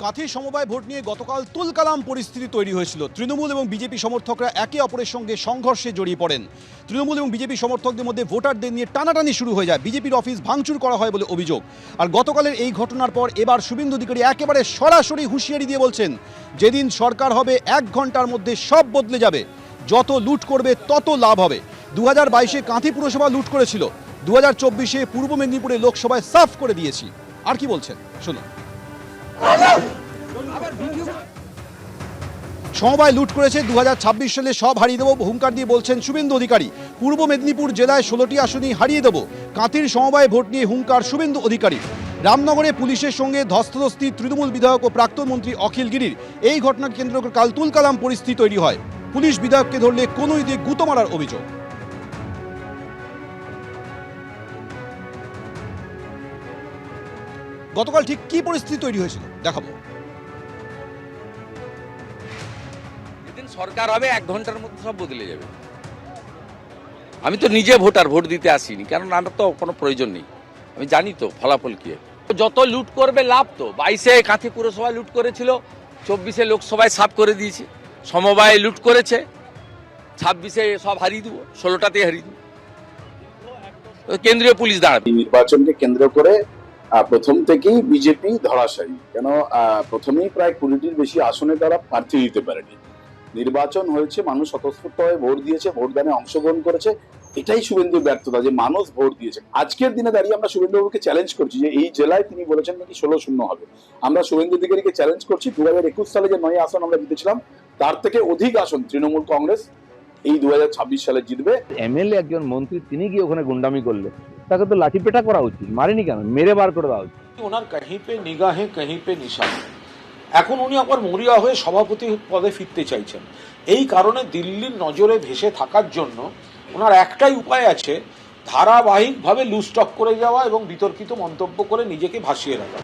কাঁথি সমবায় ভোট নিয়ে গতকাল তুলকালাম পরিস্থিতি তৈরি হয়েছিল। তৃণমূল এবং বিজেপি সমর্থকরা একে অপরের সঙ্গে সংঘর্ষে জড়িয়ে পড়েন। তৃণমূল এবং বিজেপি সমর্থকদের মধ্যে ভোটারদের নিয়ে টানাটানি শুরু হয়ে যায়। বিজেপির অফিস ভাঙচুর করা হয় বলে অভিযোগ। আর গতকালের এই ঘটনার পর এবার শুভেন্দু অধিকারী একেবারে সরাসরি হুঁশিয়ারি দিয়ে বলছেন, যেদিন সরকার হবে 1 ঘন্টার মধ্যে সব বদলে যাবে, যত লুট করবে তত লাভ হবে। 2022-এ কাঁথি পুরসভা লুট করেছিল, 2024-এ পূর্ব মেদিনীপুরে লোকসভায় সাফ করে দিয়েছি। আর কি বলছেন শুনুন। সমবায় লুট করেছে, 2026 সালে সব হারিয়ে দেবো হুঙ্কার দিয়ে বলছেন শুভেন্দু অধিকারী। পূর্ব মেদিনীপুর জেলায় 16টি আসনই হারিয়ে দেবো, কাঁথির সমবায় ভোট নিয়ে হুঙ্কার শুভেন্দু অধিকারী। রামনগরে পুলিশের সঙ্গে ধস্তাধস্তি তৃণমূল বিধায়ক ও প্রাক্তন মন্ত্রী অখিল গিরির। এই ঘটনাকে কেন্দ্র করে কাল তুলকালাম পরিস্থিতি তৈরি হয়। পুলিশ বিধায়ককে ধরলে কোনোই দিয়ে গুঁতো মারার অভিযোগ। গতকাল ঠিক কি পরিস্থিতি তৈরি হয়েছিল দেখাবো। যেদিন সরকার হবে 1 ঘন্টার মধ্যে সব বদলে যাবে। আমি তো নিজে ভোটার, ভোট দিতে আসিনি, কারণ আমার তো কোনো প্রয়োজন নেই। আমি জানি তো ফলাফল কি। যত লুট করবে লাভ তো। 22-এ কাঁথি পুরসভায় লুট করেছিল, 24-এ লোকসভায় সাফ করে দিয়েছি। সমবায় লুট করেছে, 26-এ সব হারিয়ে দেবো, 16টাতে হারিয়ে দেবো। কেন্দ্রীয় পুলিশ দাঁড়াবে। নির্বাচনকে কেন্দ্র করে প্রথম থেকেই বিজেপি ধরাশায়ী। কেন প্রথমেই প্রায় 20টির বেশি আসনে তারা প্রার্থী দিতে পারেনি। নির্বাচন হয়েছে, মানুষ স্বতঃস্ফূর্তভাবে ভোট দিয়েছে, ভোটদানে অংশগ্রহণ করেছে। এটাই শুভেন্দুর ব্যর্থতা যে মানুষ ভোট দিয়েছে। আজকের দিনে দাঁড়িয়ে আমরা শুভেন্দুবাবুকে চ্যালেঞ্জ করছি যে এই জেলায় তিনি বলেছেন নাকি 16-0 হবে। আমরা শুভেন্দু অধিকারীকে চ্যালেঞ্জ করছি, 2021 সালে যে 9 আসন আমরা জিতেছিলাম তার থেকে অধিক আসন তৃণমূল কংগ্রেস এই 2026 সালে জিতবে। এমএলএ একজন মন্ত্রী, তিনি গিয়ে ওখানে গুন্ডামি করলে তাকে তো লাঠিপেটা করা উচিত, মারেনি কেন, মেরে বার করে দেওয়া উচিত। ওনার কাहीं पे নিগাহে कहीं पे নিশান। এখন উনি আবার মরিয়া হয়ে সভাপতি পদে ফিরতে চাইছেন। এই কারণে দিল্লির নজরে ভেসে থাকার জন্য ওনার একটাই উপায় আছে, ধারাবাহিকভাবে লুজ টক করে যাওয়া এবং বিতর্কিত মন্তব্য করে নিজেকে ভাসিয়ে রাখা।